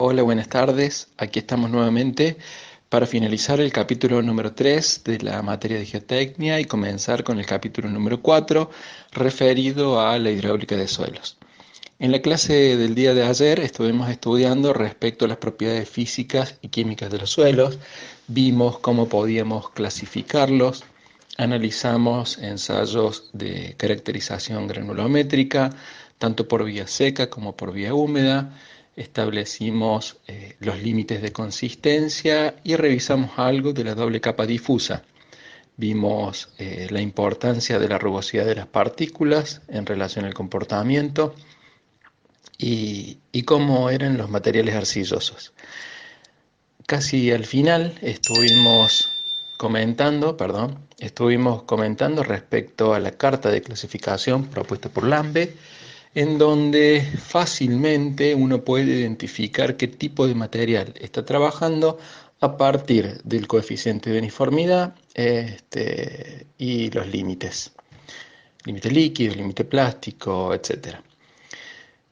Hola, buenas tardes. Aquí estamos nuevamente para finalizar el capítulo número 3 de la materia de geotecnia y comenzar con el capítulo número 4 referido a la hidráulica de suelos. En la clase del día de ayer estuvimos estudiando respecto a las propiedades físicas y químicas de los suelos, vimos cómo podíamos clasificarlos, analizamos ensayos de caracterización granulométrica, tanto por vía seca como por vía húmeda, establecimos los límites de consistencia y revisamos algo de la doble capa difusa. Vimos la importancia de la rugosidad de las partículas en relación al comportamiento y cómo eran los materiales arcillosos. Casi al final estuvimos comentando respecto a la carta de clasificación propuesta por Lambe, en donde fácilmente uno puede identificar qué tipo de material está trabajando a partir del coeficiente de uniformidad y los límites. Límite líquido, límite plástico, etcétera.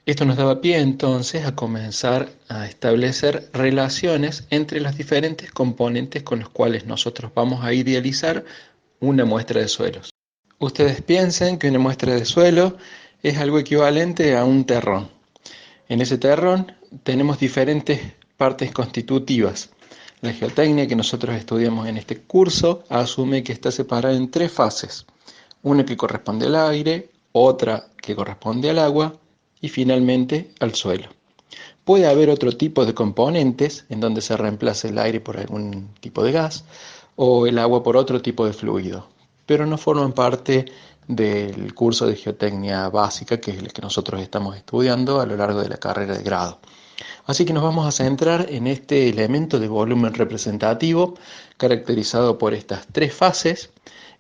Esto nos daba pie entonces a comenzar a establecer relaciones entre los diferentes componentes con los cuales nosotros vamos a idealizar una muestra de suelos. Ustedes piensen que una muestra de suelo es algo equivalente a un terrón. En ese terrón tenemos diferentes partes constitutivas. La geotecnia que nosotros estudiamos en este curso asume que está separada en tres fases. Una que corresponde al aire, otra que corresponde al agua y finalmente al suelo. Puede haber otro tipo de componentes en donde se reemplace el aire por algún tipo de gas o el agua por otro tipo de fluido, pero no forman parte del curso de geotecnia básica que es el que nosotros estamos estudiando a lo largo de la carrera de grado. Así que nos vamos a centrar en este elemento de volumen representativo caracterizado por estas tres fases,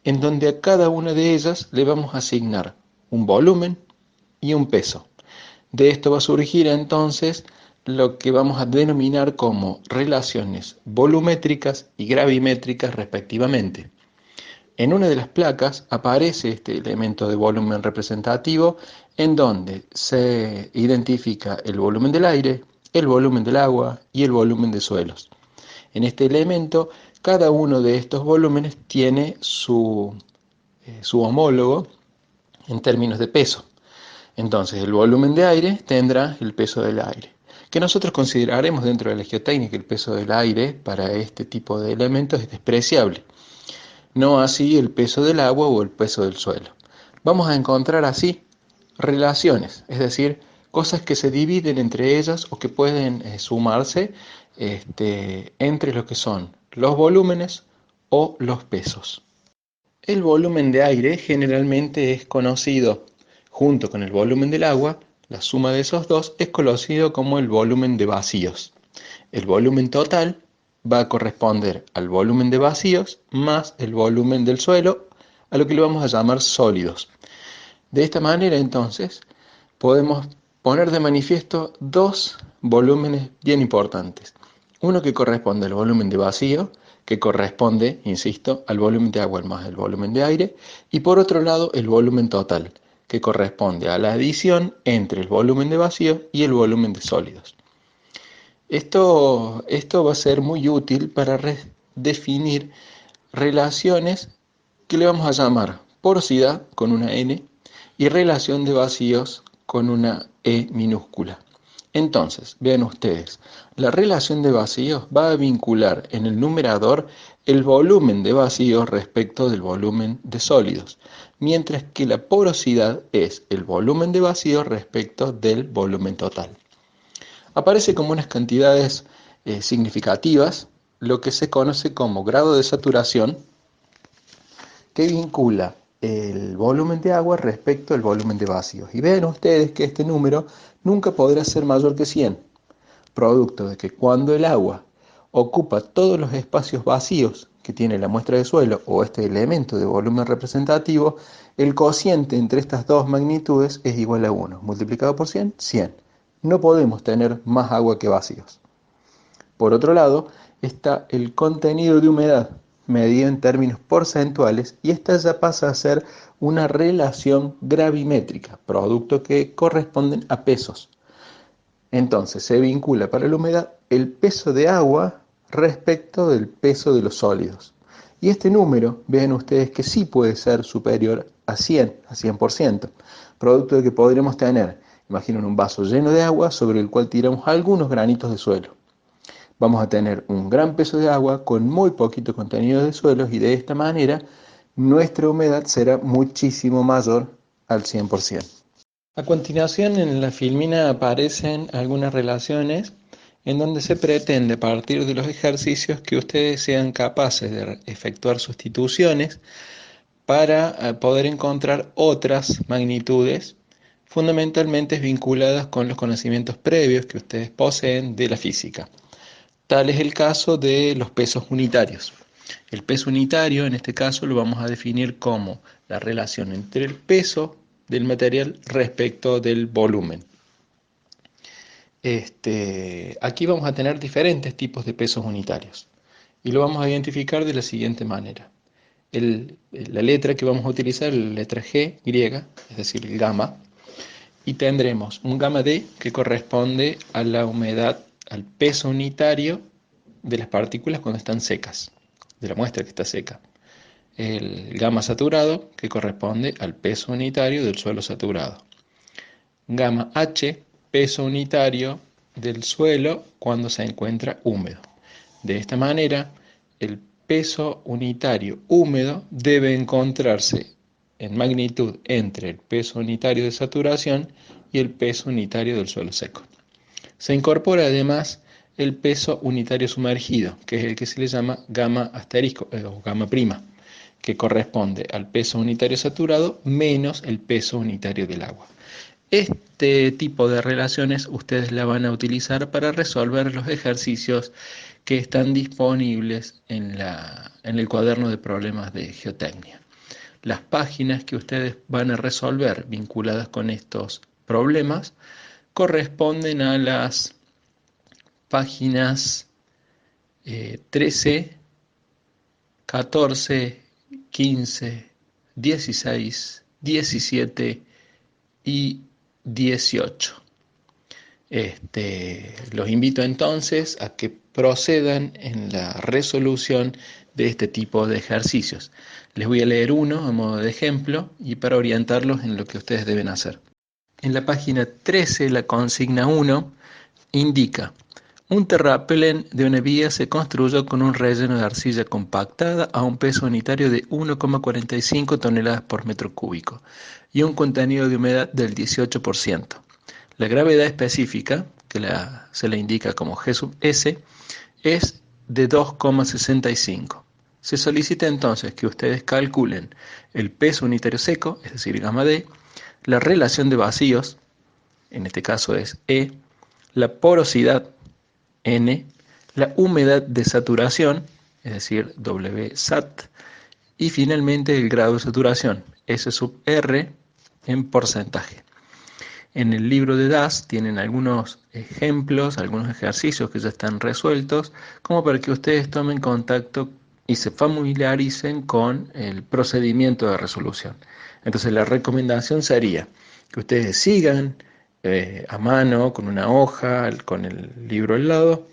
en donde a cada una de ellas le vamos a asignar un volumen y un peso. De esto va a surgir entonces lo que vamos a denominar como relaciones volumétricas y gravimétricas respectivamente. En una de las placas aparece este elemento de volumen representativo en donde se identifica el volumen del aire, el volumen del agua y el volumen de suelos. En este elemento, cada uno de estos volúmenes tiene su homólogo en términos de peso. Entonces, el volumen de aire tendrá el peso del aire, que nosotros consideraremos dentro de la geotécnica el peso del aire para este tipo de elementos es despreciable. No así el peso del agua o el peso del suelo. Vamos a encontrar así relaciones, es decir, cosas que se dividen entre ellas o que pueden sumarse entre lo que son los volúmenes o los pesos. El volumen de aire generalmente es conocido junto con el volumen del agua, la suma de esos dos es conocido como el volumen de vacíos. El volumen total va a corresponder al volumen de vacíos más el volumen del suelo, a lo que le vamos a llamar sólidos. De esta manera, entonces, podemos poner de manifiesto dos volúmenes bien importantes. Uno que corresponde al volumen de vacío, que corresponde, insisto, al volumen de agua más el volumen de aire, y por otro lado el volumen total, que corresponde a la adición entre el volumen de vacío y el volumen de sólidos. Esto va a ser muy útil para definir relaciones que le vamos a llamar porosidad con una N y relación de vacíos con una E minúscula. Entonces, vean ustedes, la relación de vacíos va a vincular en el numerador el volumen de vacíos respecto del volumen de sólidos, mientras que la porosidad es el volumen de vacíos respecto del volumen total. Aparece como unas cantidades significativas lo que se conoce como grado de saturación, que vincula el volumen de agua respecto al volumen de vacíos. Y vean ustedes que este número nunca podrá ser mayor que 100, producto de que cuando el agua ocupa todos los espacios vacíos que tiene la muestra de suelo o este elemento de volumen representativo, el cociente entre estas dos magnitudes es igual a 1. Multiplicado por 100, 100. No podemos tener más agua que vacíos. Por otro lado, está el contenido de humedad, medido en términos porcentuales, y esta ya pasa a ser una relación gravimétrica, producto que corresponden a pesos. Entonces se vincula para la humedad el peso de agua respecto del peso de los sólidos. Y este número, vean ustedes que sí puede ser superior a 100%, producto de que podremos tener, imaginen un vaso lleno de agua sobre el cual tiramos algunos granitos de suelo. Vamos a tener un gran peso de agua con muy poquito contenido de suelos y de esta manera nuestra humedad será muchísimo mayor al 100%. A continuación en la filmina aparecen algunas relaciones en donde se pretende a partir de los ejercicios que ustedes sean capaces de efectuar sustituciones para poder encontrar otras magnitudes fundamentalmente vinculadas con los conocimientos previos que ustedes poseen de la física. Tal es el caso de los pesos unitarios. El peso unitario, en este caso, lo vamos a definir como la relación entre el peso del material respecto del volumen. Aquí vamos a tener diferentes tipos de pesos unitarios y lo vamos a identificar de la siguiente manera. La letra que vamos a utilizar es la letra G griega, es decir, el gamma, y tendremos un gamma D que corresponde a la humedad, al peso unitario de las partículas cuando están secas, de la muestra que está seca. El gamma saturado que corresponde al peso unitario del suelo saturado. Gamma H, peso unitario del suelo cuando se encuentra húmedo. De esta manera, el peso unitario húmedo debe encontrarse en magnitud entre el peso unitario de saturación y el peso unitario del suelo seco. Se incorpora además el peso unitario sumergido, que es el que se le llama gamma asterisco o gamma prima, que corresponde al peso unitario saturado menos el peso unitario del agua. Este tipo de relaciones ustedes la van a utilizar para resolver los ejercicios que están disponibles en el cuaderno de problemas de geotecnia. Las páginas que ustedes van a resolver vinculadas con estos problemas corresponden a las páginas 13, 14, 15, 16, 17 y 18. Los invito entonces a que procedan en la resolución de este tipo de ejercicios. Les voy a leer uno a modo de ejemplo y para orientarlos en lo que ustedes deben hacer. En la página 13, la consigna 1 indica: un terraplén de una vía se construyó con un relleno de arcilla compactada a un peso unitario de 1,45 toneladas por metro cúbico y un contenido de humedad del 18%. La gravedad específica, que se la indica como G sub S, es de 2,65. Se solicita entonces que ustedes calculen el peso unitario seco, es decir, gamma D, la relación de vacíos, en este caso es E, la porosidad, N, la humedad de saturación, es decir, WSAT, y finalmente el grado de saturación, S sub R, en porcentaje. En el libro de DAS tienen algunos ejemplos, algunos ejercicios que ya están resueltos, como para que ustedes tomen contacto y se familiaricen con el procedimiento de resolución. Entonces la recomendación sería que ustedes sigan a mano, con una hoja, con el libro al lado,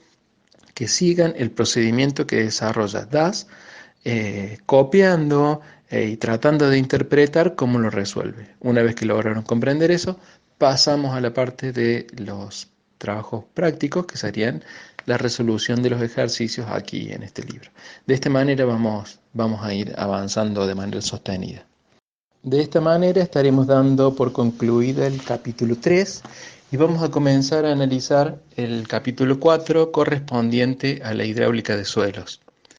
que sigan el procedimiento que desarrolla DAS, copiando y tratando de interpretar cómo lo resuelve. Una vez que lograron comprender eso, pasamos a la parte de los trabajos prácticos, que serían la resolución de los ejercicios aquí en este libro. De esta manera vamos a ir avanzando de manera sostenida. De esta manera estaremos dando por concluida el capítulo 3 y vamos a comenzar a analizar el capítulo 4 correspondiente a la hidráulica de suelos.